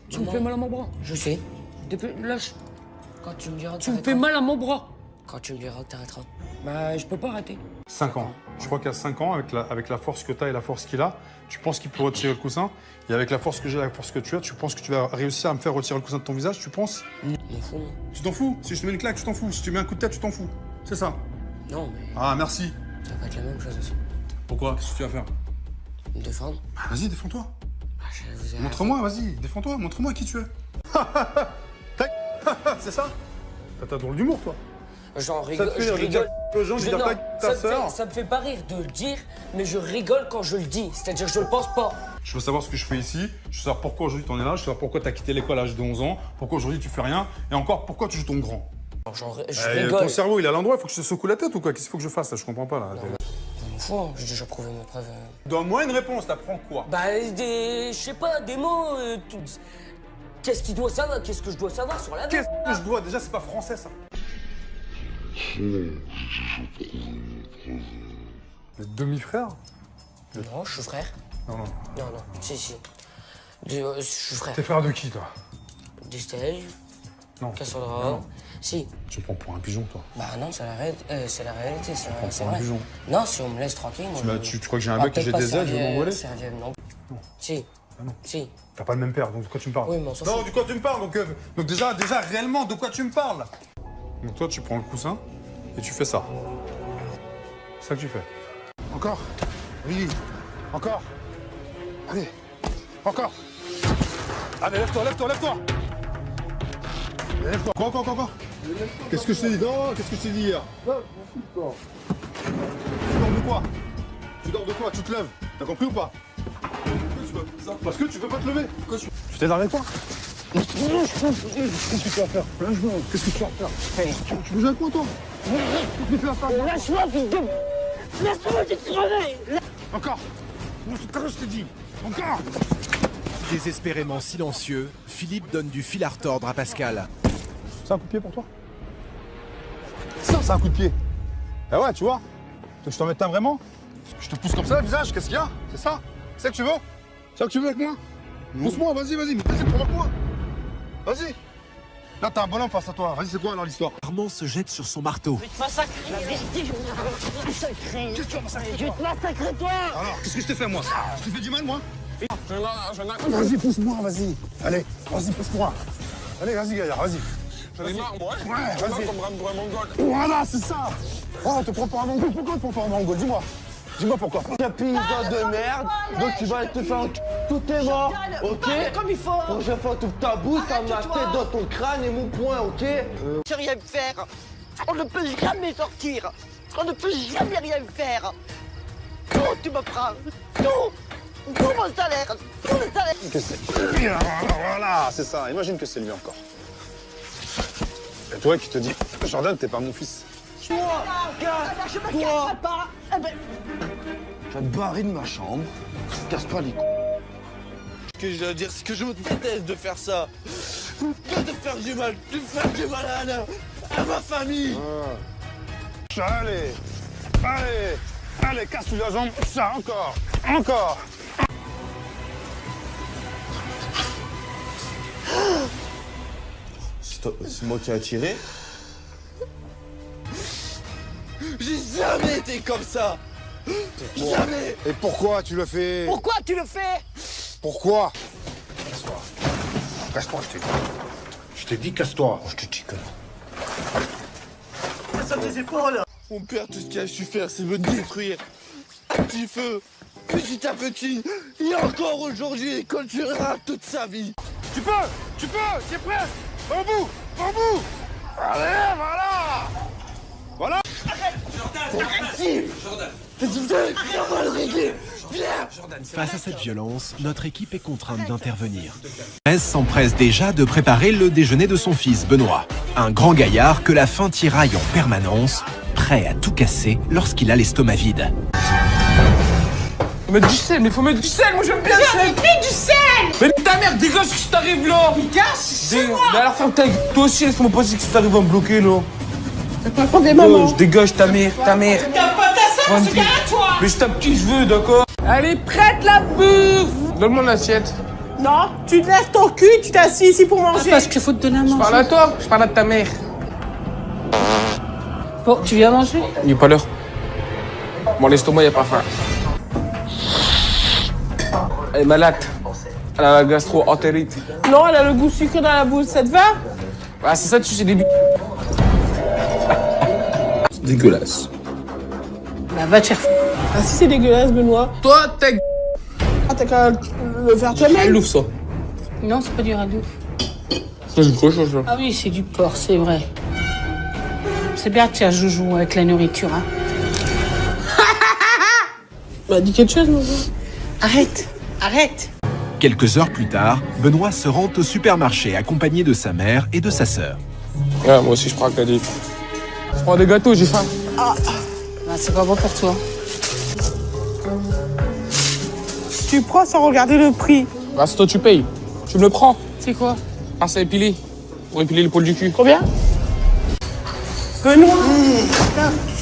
Tu me fais mal à mon bras. Je sais. Lâche. Quand tu me diras que Tu me fais mal à mon bras. Quand tu me diras que t'arrêteras. Bah, je peux pas arrêter. 5 ans. Je crois qu'à 5 ans, avec la force que tu as et la force qu'il a, tu penses qu'il peut retirer le coussin. Et avec la force que j'ai et la force que tu as, tu penses que tu vas réussir à me faire retirer le coussin de ton visage, tu penses? Je m'en fous, moi. Tu t'en fous? Si je te mets une claque, tu t'en fous. Si tu mets un coup de tête, tu t'en fous. C'est ça? Non, mais Ah, merci. ça va être la même chose aussi. Pourquoi? Qu'est-ce que tu vas faire? Me défendre. Bah, vas-y, défends-toi. Bah, je vous ai Montre-moi, vas-y, défends-toi. Montre-moi qui tu es. Tac. C'est ça? T'as drôle d'humour, toi. J'en Ça rigole. te fait Je rire de dire rigole. aux gens, de dire Non, ta sœur. ça me fait pas rire de le dire, mais je rigole quand je le dis. C'est-à-dire que je le pense pas. Je veux savoir ce que je fais ici, je veux savoir pourquoi aujourd'hui tu en es là, je veux savoir pourquoi tu as quitté l'école à l'âge de 11 ans, pourquoi aujourd'hui tu fais rien, et encore pourquoi tu joues ton grand. Je rigole. Ton cerveau il est à l'endroit, il faut que je te secoue la tête ou quoi? Qu'est-ce qu'il faut que je fasse là? Je comprends pas là. Je m'en fous, hein. J'ai déjà prouvé mes preuves. Donne-moi une réponse, t'apprends quoi? Bah, je sais pas, des mots. Qu'est-ce qu'il doit savoir? Qu'est-ce que je dois savoir sur la vie? Qu'est-ce que je dois? Déjà c'est pas français ça. Les demi-frères? Non, je suis frère. Non, non. Non, non, si. Je suis frère. T'es frère de qui toi? D'Estelle, Non. Cassandra. Non. Si. Tu me prends pour un pigeon toi. Bah non, c'est la réalité, c'est pour un vrai. pigeon. Non, si on me laisse tranquille, moi, Tu crois que j'ai un bec et j'ai des ailes, je vais m'envoler? Non. Si. Ah non. Si. T'as pas le même père, donc de quoi tu me parles? Oui, mais on s'en Non, fout. de quoi tu me parles? Donc déjà, réellement, de quoi tu me parles? Donc toi, tu prends le coussin et tu fais ça. C'est ça que tu fais. Encore. Oui. Encore. Allez. Encore. Allez, lève-toi. Lève-toi. Quoi? Qu'est-ce que je t'ai dit? Non, qu'est-ce que je t'ai dit hier? Tu dors de quoi? Tu te lèves. T'as compris ou pas? Parce que tu peux pas te lever. Tu t'es avec quoi? Qu'est-ce que tu vas faire? Lâche-moi. Qu'est-ce que tu vas faire? Tu bouges avec moi, toi? Qu'est-ce que tu vas faire? Lâche-moi, fils de... Lâche-moi, tu te réveilles. Encore. Moi, tout à l'heure, je t'ai dit. Encore. Désespérément silencieux, Philippe donne du fil à retordre à Pascal. C'est un coup de pied pour toi? Ça, c'est un coup de pied. Eh ouais, tu vois? Tu veux que je t'en mette un vraiment? Je te pousse comme ça, le visage, qu'est-ce qu'il y a? C'est ça? C'est ça que tu veux? C'est ça que tu veux avec moi? Pousse-moi, vas-y, mais vas-y, provoque-moi. Vas-y. Là, t'as un bonhomme face à toi. Vas-y, c'est quoi alors l'histoire? Armand se jette sur son marteau. Je vais te massacrer. La vérité, je vais te massacrer. Qu'est-ce que tu vas massacrer, Je vais te massacrer, toi. Alors, qu'est-ce que je t'ai fait, moi? Je t'ai fait du mal, moi? Vas-y, pousse-moi, vas-y. Allez, vas-y, pousse-moi. Allez, vas-y, gaillard, vas-y. J'en ai marre, moi. Ouais, vas-y. Pour un mongol. Voilà, c'est ça. Oh, on te prend pour un mongol. Pourquoi on te prend pour un mongol? Dis-moi. Dis-moi pourquoi. Un paysan de merde, donc tu vas te faire tout est mort, ok? Comme il faut. Prochaine fois, toute ta bouche, t'as ma tête dans ton crâne et mon poing, ok? Tu rien me faire. On ne peut jamais sortir. On ne peut jamais rien faire. Tout, tu me prends. Tout mon salaire. Tout le salaire. Voilà, c'est ça. Imagine que c'est lui encore. Et toi qui te dis, Jordan, t'es pas mon fils. Je me casse pas. Eh ben, Je vais te barrer de ma chambre, tu te casses pas les couilles. Ce que je dois dire, c'est que je me déteste de faire ça. Pas de faire du mal, de faire du mal à ma famille. Allez, casse-lui la jambe. Ça, encore. C'est moi qui ai tiré. J'ai jamais été comme ça. Jamais. Et pourquoi tu le fais? pourquoi tu le fais? Pourquoi? Casse-toi, je t'ai dit. Je t'ai dit, casse-toi. Je te dis que non. Ça tes épaules. Mon père, tout ce qu'il a su faire, c'est me détruire. À petit feu, petit à petit. Et encore aujourd'hui, l'école durera toute sa vie. Tu peux, t'es prêt? Au bout. Allez, voilà. Face à cette violence, notre équipe est contrainte d'intervenir. Thérèse s'empresse déjà de préparer le déjeuner de son fils, Benoît. Un grand gaillard que la faim tiraille en permanence, prêt à tout casser lorsqu'il a l'estomac vide. Faut mettre du sel, mais faut mettre du sel, moi j'aime bien le sel. Mets du sel. Mais ta mère, dégage ce qui t'arrive là. Mais alors ferme ta gueule. Toi aussi, laisse-moi passer que t'arrives à me bloquer là. Attendez, maman. Je dégage ta mère. T'as pas ta sœur, c'est à toi. Mais je tape qui je veux, d'accord? Elle est prête la bouffe. Donne-moi l'assiette. Non, tu te lèves ton cul, tu t'assis ici pour manger. Parce qu'il faut te donner à manger. Je parle à toi, je parle à ta mère. Bon, tu viens manger? Il est pas l'heure. Bon, l'estomac, il a pas faim. Elle est malade. Elle a la gastro-entérite. Non, elle a le goût sucré dans la bouche, ça te va? Ah, c'est ça, tu sais, des C'est dégueulasse. Bah, va te faire foutre. Ah si c'est dégueulasse, Benoît. Toi, t'es... Ah, t'as qu'à le faire Elle toi-même. l'ouvre, ça. Non, c'est pas du radouf. Ça, c'est trop chaud, ça. Ah oui, c'est du porc, c'est vrai. C'est bien de faire joujou avec la nourriture, hein. Bah, dis quelque chose, mon gars. Arrête, arrête. Quelques heures plus tard, Benoît se rend au supermarché accompagné de sa mère et de sa sœur. Ouais, moi aussi, je prends cadeau. Je prends des gâteaux, j'ai faim. Bah, c'est pas bon pour toi. Tu prends sans regarder le prix. Bah, c'est toi, tu payes. Tu me le prends. C'est quoi? Ah, c'est épilé. Pour épiler l'épaule du cul. Combien? Benoît.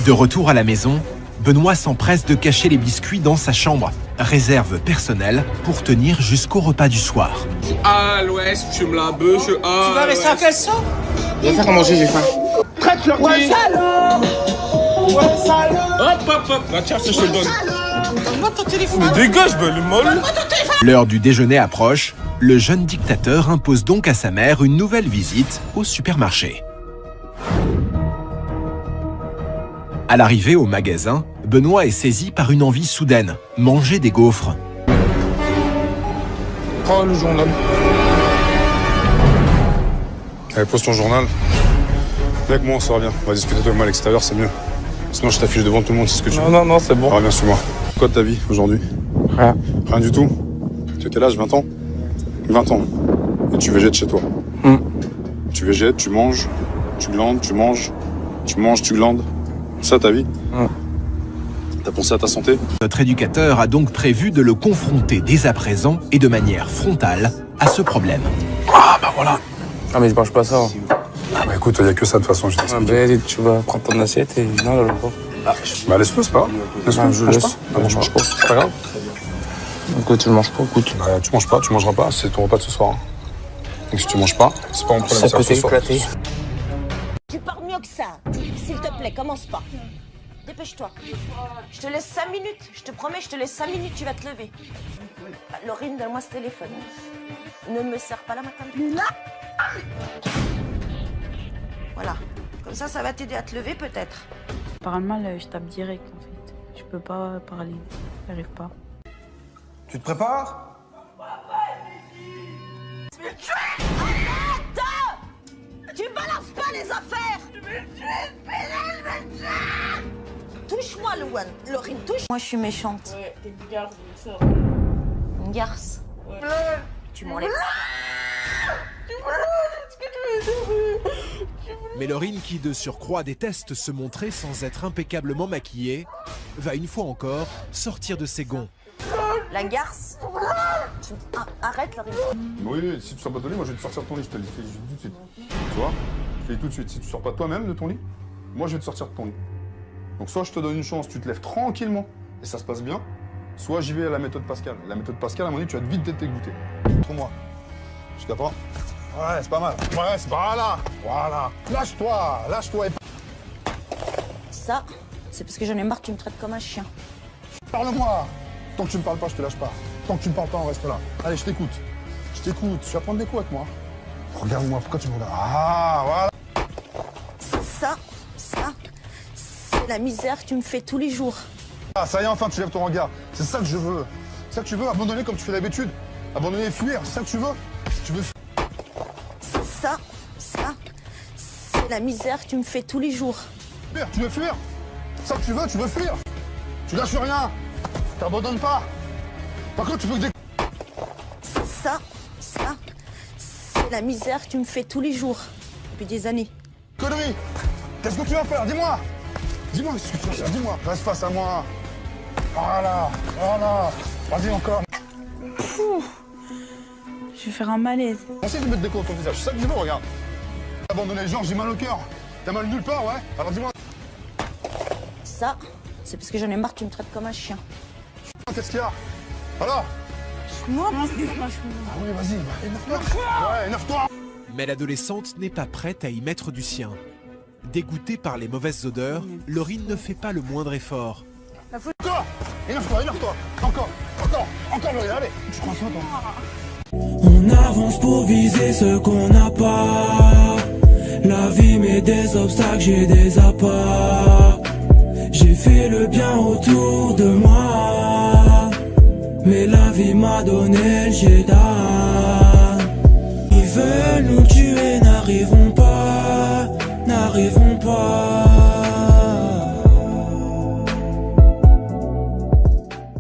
De retour à la maison, Benoît s'empresse de cacher les biscuits dans sa chambre, réserve personnelle pour tenir jusqu'au repas du soir. À l'ouest, je me la beuh, Tu vas rester en caleçon? Je vais faire à manger, j'ai faim. Traite leur ouais, salaud. Ouais, salaud. Hop. Bah, tiens, ça, je te le donne. Donne-moi ton téléphone. Mais dégage, ben, le molle. L'heure du déjeuner approche, le jeune dictateur impose donc à sa mère une nouvelle visite au supermarché. À l'arrivée au magasin, Benoît est saisi par une envie soudaine, manger des gaufres. Prends le journal. Allez, pose ton journal. Avec moi, ça va bien. On va discuter toi et moi à l'extérieur, c'est mieux. Sinon, je t'affiche devant tout le monde, c'est ce que tu veux. Non, c'est bon. Alors, viens, suis-moi. Quoi de ta vie aujourd'hui? Rien. Rien du tout? Tu as quel âge? 20 ans? 20 ans. Et tu végètes chez toi. Tu végètes, tu manges, tu glandes, tu manges, tu glandes. Ça, ta vie? T'as pensé à ta santé? Notre éducateur a donc prévu de le confronter dès à présent et de manière frontale à ce problème. Ah, bah voilà. Ah, mais je mange pas ça. Ah, bah écoute, il n'y a que ça de toute façon, je Ah, t'explique. ben, tu vas prendre ton assiette et... Non, là, pas. Bah laisse-le, c'est pas grave. Laisse-le, Ah, je mange laisse. pas. Non, je mange pas. C'est pas grave. Écoute, tu le manges pas, écoute. Bah, tu manges pas, tu mangeras pas, c'est ton repas de ce soir. Hein. Donc si tu manges pas, c'est pas mon problème. Ça peut ce soir. t'éclater. Tu pars mieux que ça. S'il te plaît, commence pas. Dépêche-toi. Je te laisse 5 minutes. Je te promets, je te laisse 5 minutes, tu vas te lever. Laurine, donne-moi ce téléphone. Ne me serre pas la matin. Là. Voilà. Comme ça va t'aider à te lever peut-être. Parle mal, je tape direct en fait. Je peux pas parler. J'arrive pas. Tu te prépares? Arrête! Tu balances pas les affaires! Touche-moi, Laurine, touche. Moi, je suis méchante. Ouais, t'es une garce, ça. Une garce. Ouais. Tu m'enlèves. Mais Laurine, qui de surcroît déteste se montrer sans être impeccablement maquillée, va une fois encore sortir de ses gonds. La garce. Arrête, Laurine. Oui, si tu sors pas de ton lit, moi je vais te sortir de ton lit, je te le dis tout de suite. Tu vois? Je te le dis tout de suite. Si tu sors pas toi-même de ton lit, moi je vais te sortir de ton lit. Donc soit je te donne une chance, tu te lèves tranquillement et ça se passe bien, soit j'y vais à la méthode Pascal. La méthode Pascal, à mon avis, tu vas vite être dégoûté. Trouve-moi. Tu capes pas? Ouais, c'est pas mal. Ouais, c'est pas là. Voilà. Lâche-toi. Ça, c'est parce que j'en ai marre que tu me traites comme un chien. Parle-moi. Tant que tu me parles pas, je te lâche pas. Tant que tu me parles pas, on reste là. Allez, je t'écoute. Tu vas prendre des coups avec moi. Regarde-moi, pourquoi tu me regardes? Ah, voilà. Ça, c'est la misère que tu me fais tous les jours. Ah, ça y est, enfin, tu lèves ton regard. C'est ça que je veux. C'est ça que tu veux, abandonner comme tu fais d'habitude. Abandonner et fuir, c'est ça que tu veux. Tu veux Ça, c'est la misère que tu me fais tous les jours. fuir, tu veux fuir. C'est ça que tu veux fuir. Tu lâches rien. T'abandonnes pas. Par contre, tu veux que des... Ça, c'est la misère que tu me fais tous les jours. Depuis des années. Connerie. Qu'est-ce que tu vas faire? Dis-moi. Dis-moi ce que tu vas faire. Dis-moi. Reste face à moi. Voilà. Vas-y encore. Je vais faire un malaise. Essaye de mettre des coups dans ton visage. C'est ça que je veux, regarde. Abandonner les gens, j'ai mal au cœur. T'as mal nulle part, ouais? Alors dis-moi. Ça, c'est parce que j'en ai marre que tu me traites comme un chien. Qu'est-ce qu'il y a? Alors? Moi, Ah oui, vas-y, énerve-toi. Ouais, énerve-toi. Mais l'adolescente n'est pas prête à y mettre du sien. Dégoûtée par les mauvaises odeurs, Laurine ne fait pas le moindre effort. Encore. Énerve-toi. Encore, Laurine, allez. Tu crois ça, toi? On avance pour viser ce qu'on n'a pas. La vie met des obstacles, j'ai des apparts. J'ai fait le bien autour de moi, mais la vie m'a donné le Jedi.